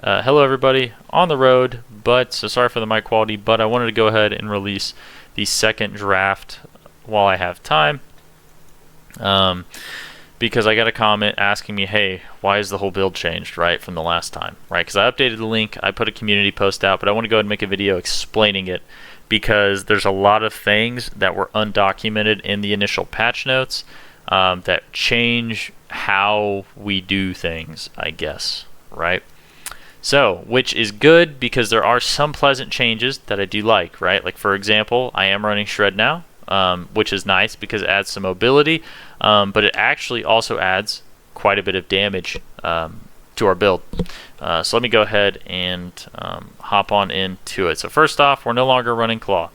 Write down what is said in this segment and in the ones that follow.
Hello everybody, on the road, but so sorry for the mic quality, but I wanted to go ahead and release the second draft while I have time, because I got a comment asking me, hey, why is the whole build changed, right, from the last time, right? Because I updated the link, I put a community post out, but I want to go ahead and make a video explaining it, because there's a lot of things that were undocumented in the initial patch notes that change how we do things, I guess, right? So, which is good because there are some pleasant changes that I do like, right? Like, for example, I am running Shred now, which is nice because it adds some mobility, but it actually also adds quite a bit of damage to our build. So let me go ahead and hop on into it. So first off, we're no longer running Claw.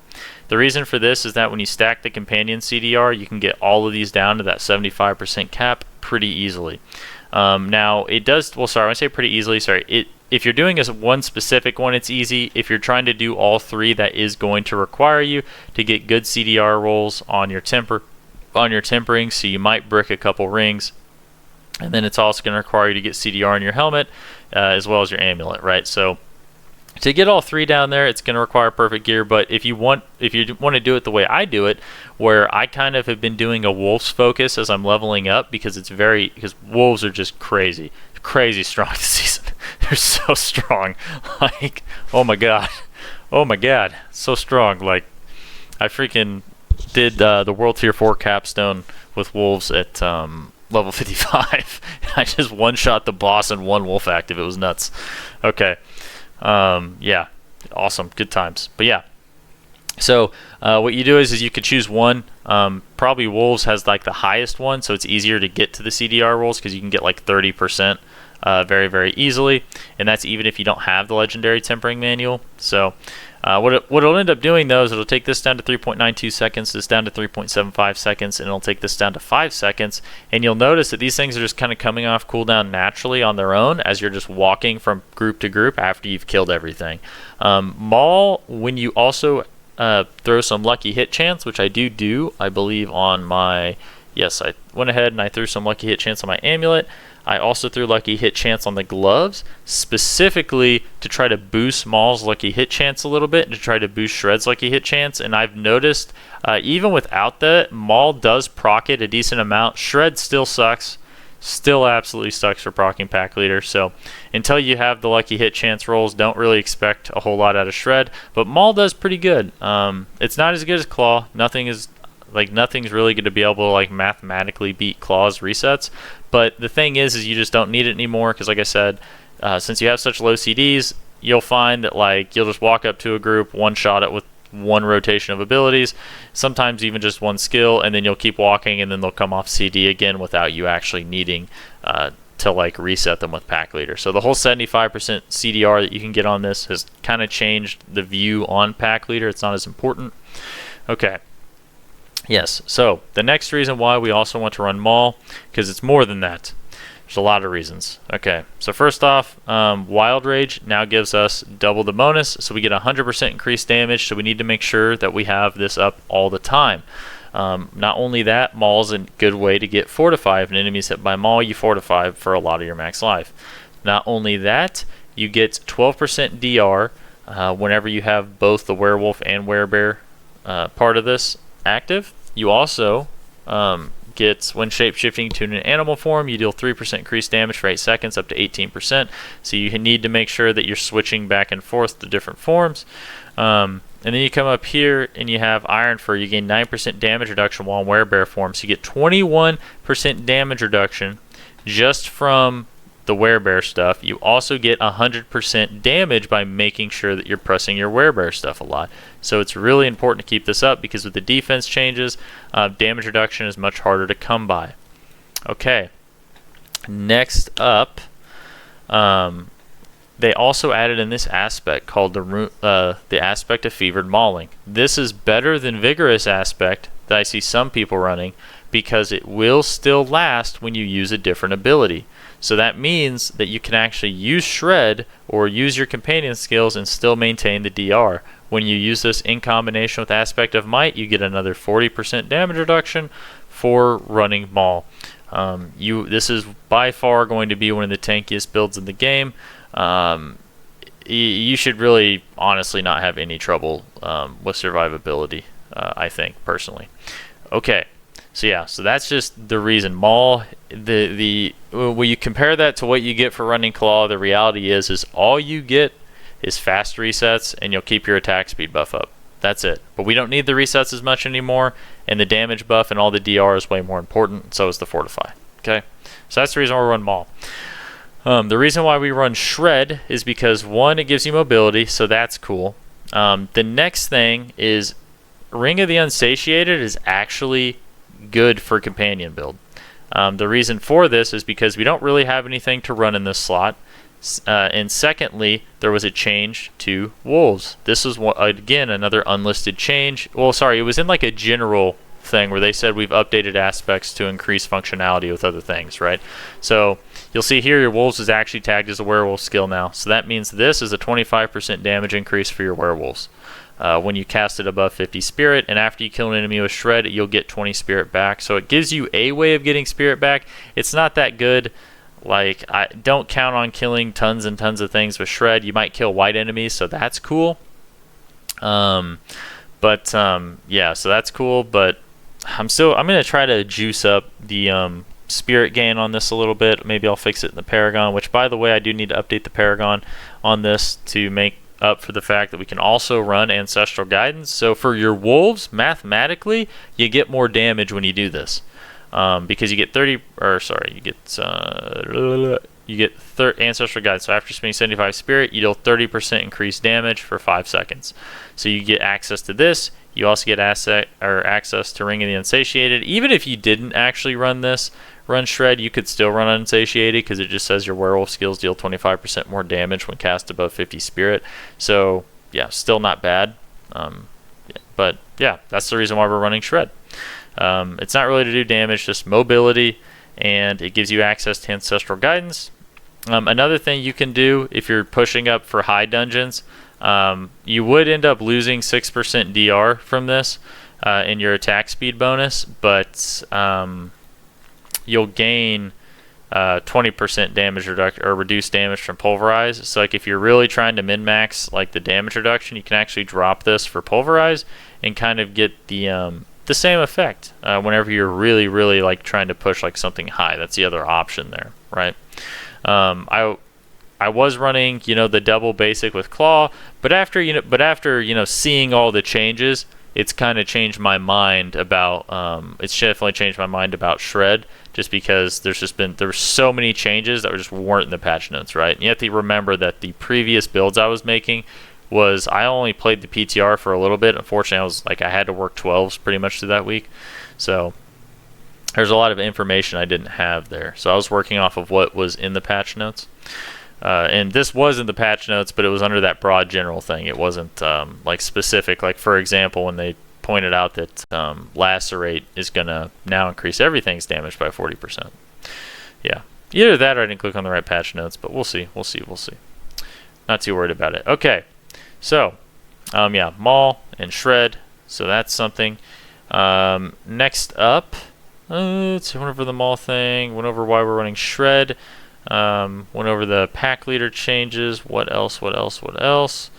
The reason for this is that when you stack the companion CDR, you can get all of these down to that 75% cap pretty easily. Now, it does, well, sorry, when I say pretty easily, sorry, if you're doing one specific one, it's easy. If you're trying to do all three, that is going to require you to get good CDR rolls on your tempering, so you might brick a couple rings. And then it's also going to require you to get CDR on your helmet, as well as your amulet, right? So to get all three down there, it's going to require perfect gear. But if you want to do it the way I do it, where I kind of have been doing a wolves focus as I'm leveling up, because wolves are just crazy strong this season. They're so strong. Like, oh my god, so strong. Like, I freaking did the World Tier 4 capstone with wolves at level 55. I just one-shot the boss and one wolf active. It was nuts. Okay. Yeah, awesome, good times. But yeah, so what you do is you could choose one. Probably wolves has like the highest one, so it's easier to get to the CDR rolls because you can get like 30% very, very easily, and that's even if you don't have the legendary tempering manual. So what it'll end up doing though is it'll take this down to 3.92 seconds, this down to 3.75 seconds, and it'll take this down to 5 seconds. And you'll notice that these things are just kind of coming off cooldown naturally on their own as you're just walking from group to group after you've killed everything. Maul, when you also throw some lucky hit chance, which I do, I believe on my, yes, I went ahead and I threw some lucky hit chance on my amulet. I also threw lucky hit chance on the gloves, specifically to try to boost Maul's lucky hit chance a little bit and to try to boost Shred's lucky hit chance. And I've noticed, even without that, Maul does proc it a decent amount. Shred still sucks. Still absolutely sucks for proccing pack leader. So until you have the lucky hit chance rolls, don't really expect a whole lot out of Shred. But Maul does pretty good. It's not as good as Claw. Nothing's really going to be able to like mathematically beat Claw's resets. But the thing is you just don't need it anymore because, like I said, since you have such low CDs, you'll find that like you'll just walk up to a group, one-shot it with one rotation of abilities, sometimes even just one skill, and then you'll keep walking, and then they'll come off CD again without you actually needing to like reset them with pack leader. So the whole 75% CDR that you can get on this has kind of changed the view on pack leader. It's not as important. Okay. Yes, so the next reason why we also want to run Maul, because it's more than that. There's a lot of reasons. Okay, so first off, Wild Rage now gives us double the bonus, so we get 100% increased damage, so we need to make sure that we have this up all the time. Not only that, Maul's a good way to get Fortify. If an enemy is hit by Maul, you Fortify for a lot of your max life. Not only that, you get 12% DR whenever you have both the Werewolf and Werebear part of this active. You also get, when shape-shifting to an animal form, you deal 3% increased damage for 8 seconds up to 18%. So you need to make sure that you're switching back and forth to different forms. And then you come up here and you have Iron Fur. You gain 9% damage reduction while in Werebear form. So you get 21% damage reduction just from the Werebear stuff. You also get 100% damage by making sure that you're pressing your Werebear stuff a lot. So it's really important to keep this up because with the defense changes, damage reduction is much harder to come by. Okay, next up, they also added in this aspect called the aspect of fevered mauling. This is better than vigorous aspect that I see some people running because it will still last when you use a different ability. So that means that you can actually use Shred or use your companion skills and still maintain the DR. When you use this in combination with Aspect of Might, you get another 40% damage reduction for running Maul. This is by far going to be one of the tankiest builds in the game. you should really honestly not have any trouble with survivability, I think, personally. Okay, so yeah, so that's just the reason. Maul, when you compare that to what you get for running Claw, the reality is all you get is fast resets, and you'll keep your attack speed buff up. That's it. But we don't need the resets as much anymore, and the damage buff and all the DR is way more important, so is the Fortify. Okay, so that's the reason why we run Maul. The reason why we run Shred is because, one, it gives you mobility, so that's cool. The next thing is Ring of the Unsatiated is actually good for companion build. The reason for this is because we don't really have anything to run in this slot. And secondly, there was a change to wolves. This is, again, another unlisted change. Well, sorry, it was in like a general thing where they said we've updated aspects to increase functionality with other things, right? So you'll see here your wolves is actually tagged as a werewolf skill now. So that means this is a 25% damage increase for your werewolves. When you cast it above 50 spirit, and after you kill an enemy with Shred, you'll get 20 spirit back. So it gives you a way of getting spirit back. It's not that good. Like, I don't count on killing tons and tons of things with Shred. You might kill white enemies, so that's cool. Yeah, so that's cool. But I'm going to try to juice up the spirit gain on this a little bit. Maybe I'll fix it in the Paragon, which, by the way, I do need to update the Paragon on this to make up for the fact that we can also run Ancestral Guidance. So for your wolves, mathematically, you get more damage when you do this. Because you get Ancestral Guidance. So after spending 75 spirit, you deal 30% increased damage for 5 seconds. So you get access to this. You also get access to Ring of the Unsatiated. Even if you didn't actually run Shred, you could still run Unsatiated because it just says your werewolf skills deal 25% more damage when cast above 50 spirit. So yeah, still not bad. But yeah, that's the reason why we're running Shred. It's not really to do damage, just mobility, and it gives you access to Ancestral Guidance. Another thing you can do if you're pushing up for high dungeons, you would end up losing 6% DR from this in your attack speed bonus, but you'll gain 20% damage reduction or reduced damage from Pulverize. So like if you're really trying to min-max like the damage reduction, you can actually drop this for Pulverize and kind of get the same effect whenever you're really like trying to push like something high. That's the other option there, right? I was running the double basic with Claw, but after seeing all the changes, it's kind of changed my mind about it's definitely changed my mind about Shred, just because there were so many changes that just weren't in the patch notes, right? And you have to remember that the previous builds I was making I only played the PTR for a little bit. Unfortunately, I had to work 12s pretty much through that week. So there's a lot of information I didn't have there. So I was working off of what was in the patch notes. And this was in the patch notes, but it was under that broad general thing. It wasn't like specific. Like, for example, when they pointed out that Lacerate is going to now increase everything's damage by 40%. Yeah. Either that or I didn't click on the right patch notes, but we'll see. Not too worried about it. Okay. So, yeah, Maul and Shred. So that's something. Next up, let's went over the Maul thing. Went over why we're running Shred. Went over the pack leader changes. What else? So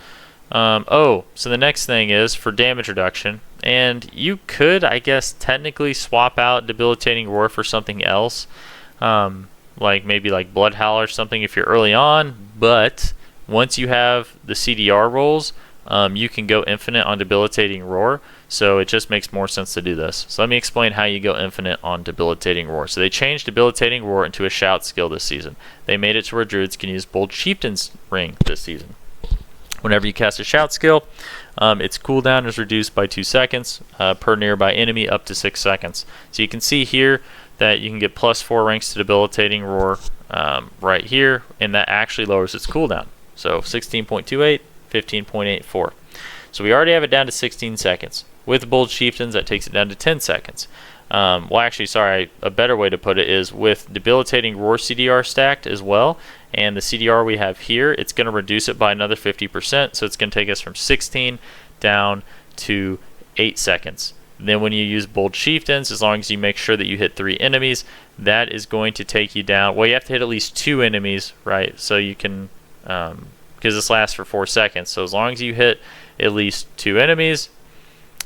the next thing is for damage reduction. And you could, I guess, technically swap out Debilitating Roar for something else. Like maybe like Blood Howl or something if you're early on. But once you have the CDR rolls, you can go infinite on Debilitating Roar, so it just makes more sense to do this. So let me explain how you go infinite on Debilitating Roar. So they changed Debilitating Roar into a shout skill this season. They made it to where Druids can use Bold Chieftain's Ring this season. Whenever you cast a shout skill, its cooldown is reduced by 2 seconds per nearby enemy up to 6 seconds. So you can see here that you can get +4 ranks to Debilitating Roar right here, and that actually lowers its cooldown. So 16.28, 15.84. So we already have it down to 16 seconds. With Bold Chieftains, that takes it down to 10 seconds. Well, actually, sorry, a better way to put it is with Debilitating Roar CDR stacked as well, and the CDR we have here, it's going to reduce it by another 50%, so it's going to take us from 16 down to 8 seconds. Then when you use Bold Chieftains, as long as you make sure that you hit 3 enemies, that is going to take you down. Well, you have to hit at least 2 enemies, right? So you can because this lasts for 4 seconds. So as long as you hit at least 2 enemies,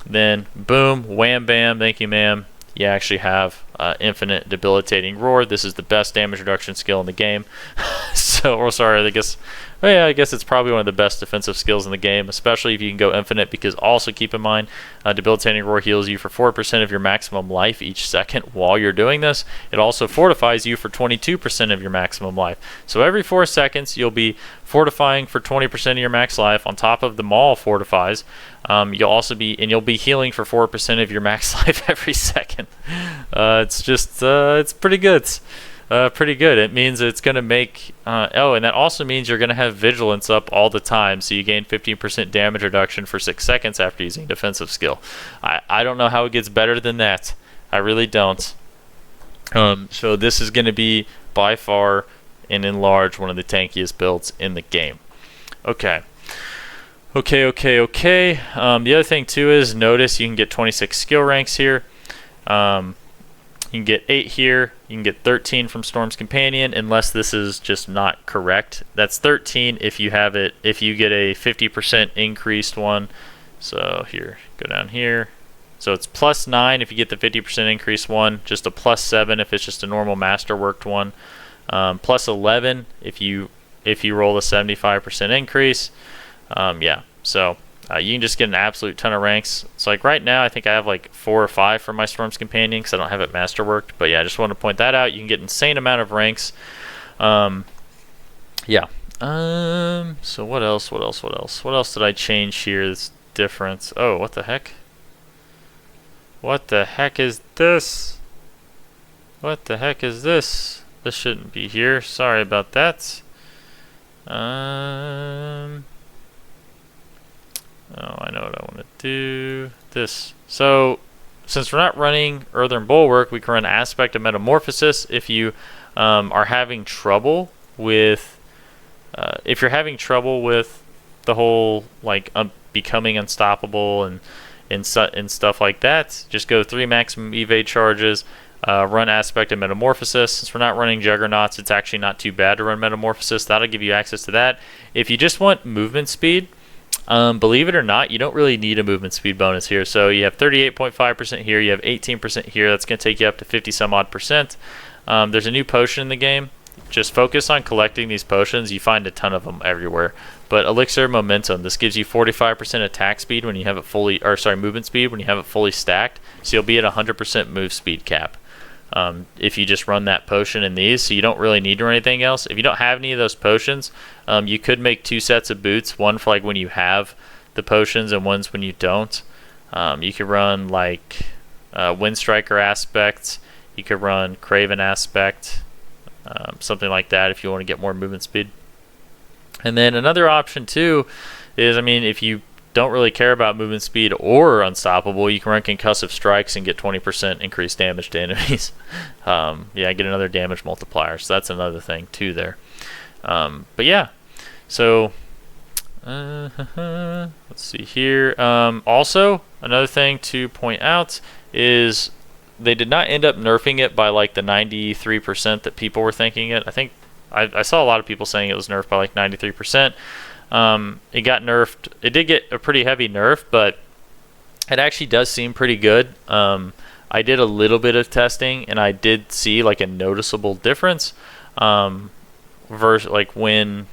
then boom, wham bam, thank you ma'am, you actually have infinite debilitating roar. This is the best damage reduction skill in the game. So, or sorry, I guess it's probably one of the best defensive skills in the game, especially if you can go infinite, because also keep in mind, debilitating roar heals you for 4% of your maximum life each second while you're doing this. It also fortifies you for 22% of your maximum life. So every 4 seconds, you'll be fortifying for 20% of your max life. On top of the maul fortifies, you'll be healing for 4% of your max life every second. It's pretty good. Pretty good. It means it's going to make and that also means you're going to have vigilance up all the time, so you gain 15% damage reduction for 6 seconds after using defensive skill. I don't know how it gets better than that. I really don't. So this is going to be by far and in large one of the tankiest builds in the game. Okay. The other thing too is, notice you can get 26 skill ranks here. You can get 8 here. You can get 13 from Storm's Companion, unless this is just not correct. That's 13 if you have it. If you get a 50% increased one. So here, go down here. So it's +9 if you get the 50% increased one. Just a +7 if it's just a normal masterworked one. +11 if you roll a 75% increase. Yeah. So. You can just get an absolute ton of ranks. So like right now, I think I have like 4 or 5 for my Storm's Companion because I don't have it masterworked. But yeah, I just want to point that out. You can get an insane amount of ranks. Yeah. So what else? What else did I change here that's different? Oh, what the heck? What the heck is this? What the heck is this? This shouldn't be here. Sorry about that. Oh, I know what I want to do. This. So, since we're not running Earthen Bulwark, we can run Aspect of Metamorphosis. If you are having trouble with, if you're having trouble with the whole like becoming unstoppable and stuff like that, just go 3 maximum evade charges. Run Aspect of Metamorphosis. Since we're not running Juggernauts, it's actually not too bad to run Metamorphosis. That'll give you access to that. If you just want movement speed. Believe it or not, you don't really need a movement speed bonus here. So you have 38.5% here, you have 18% here. That's going to take you up to 50 some odd percent. There's a new potion in the game. Just focus on collecting these potions. You find a ton of them everywhere. But Elixir Momentum, this gives you 45% attack speed when you have it fully, or sorry, movement speed when you have it fully stacked. So you'll be at 100% move speed cap. If you just run that potion in these, so you don't really need to run anything else. If you don't have any of those potions, you could make 2 sets of boots, one for like when you have the potions and one's when you don't. You could run like Windstriker Aspect, you could run Craven Aspect, something like that if you want to get more movement speed. And then another option too is, I mean, if you don't really care about movement speed or unstoppable, you can run Concussive Strikes and get 20% increased damage to enemies. Yeah, get another damage multiplier, so that's another thing too there. But yeah, so let's see here. Also, another thing to point out is they did not end up nerfing it by like the 93% that people were thinking it. I think I saw a lot of people saying it was nerfed by like 93%. It got nerfed. It did get a pretty heavy nerf, but it actually does seem pretty good. I did a little bit of testing, and I did see like a noticeable difference versus like when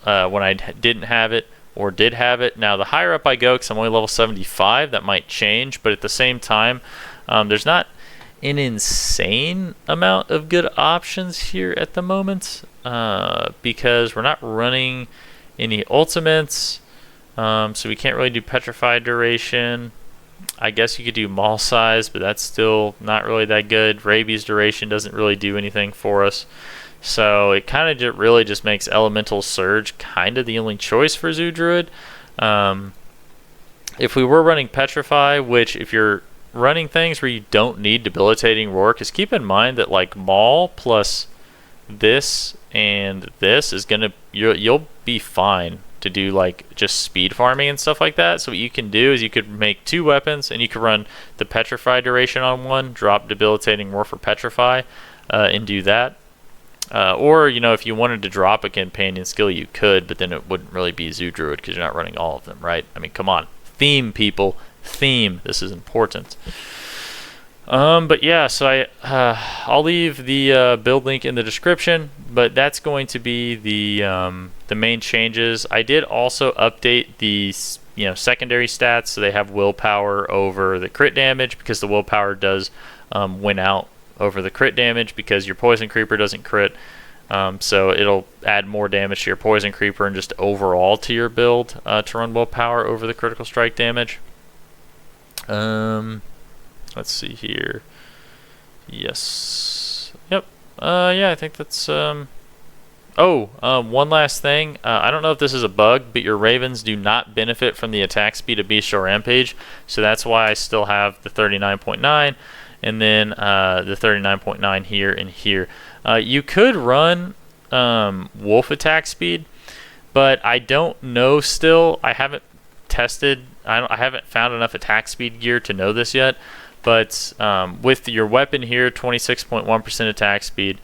I didn't have it or did have it. Now the higher up I go, because I'm only level 75, that might change, but at the same time, there's not an insane amount of good options here at the moment because we're not running any ultimates, so we can't really do Petrified Duration. I guess you could do Maul Size, but that's still not really that good. Rabies Duration doesn't really do anything for us. So it kind of really just makes Elemental Surge kind of the only choice for Zoo Druid. If we were running Petrify, which if you're running things where you don't need Debilitating Roar, because keep in mind that like Maul plus this and this is gonna, you'll be fine to do like just speed farming and stuff like that. So what you can do is you could make 2 weapons and you could run the Petrify Duration on one, drop Debilitating Roar for Petrify, and do that. Or, you know, if you wanted to drop a companion skill, you could, but then it wouldn't really be Zoo Druid because you're not running all of them, right? I mean, come on. Theme, people. Theme. This is important. But yeah, so I'll leave the build link in the description, but that's going to be the main changes. I did also update the secondary stats, so they have willpower over the crit damage because the willpower does win out over the crit damage because your poison creeper doesn't crit. So it'll add more damage to your poison creeper and just overall to your build to run willpower over the critical strike damage. Let's see here. Yes. Yep. Yeah, I think that's one last thing. I don't know if this is a bug, but your ravens do not benefit from the attack speed of Bestial Rampage, so that's why I still have the 39.9 and then the 39.9 here and here. You could run wolf attack speed, but I don't know still. I haven't tested. I haven't found enough attack speed gear to know this yet. But with your weapon here, 26.1% attack speed,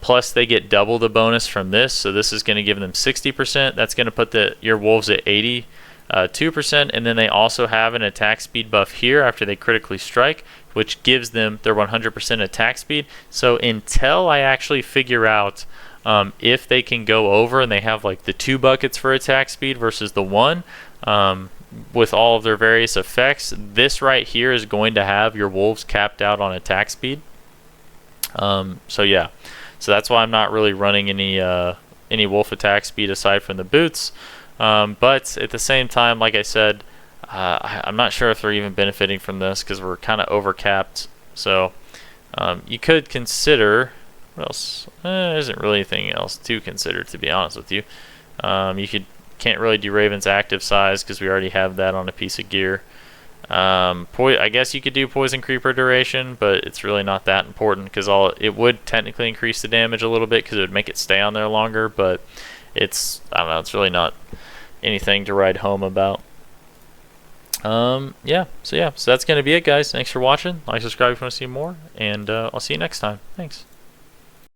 plus they get double the bonus from this, so this is going to give them 60%. That's going to put your wolves at 82%, and then they also have an attack speed buff here after they critically strike, which gives them their 100% attack speed. So until I actually figure out if they can go over and they have like the 2 buckets for attack speed versus the 1, with all of their various effects, this right here is going to have your wolves capped out on attack speed. So yeah, so that's why I'm not really running any wolf attack speed aside from the boots. But at the same time, like I said, I'm not sure if they're even benefiting from this because we're kind of overcapped. So you could consider, what else? There isn't really anything else to consider, to be honest with you. Can't really do Raven's active size because we already have that on a piece of gear. I guess you could do Poison Creeper duration, but it's really not that important because it would technically increase the damage a little bit because it would make it stay on there longer, but I don't know, it's really not anything to write home about. So that's going to be it, guys. Thanks for watching. Like, subscribe if you want to see more, and I'll see you next time. Thanks.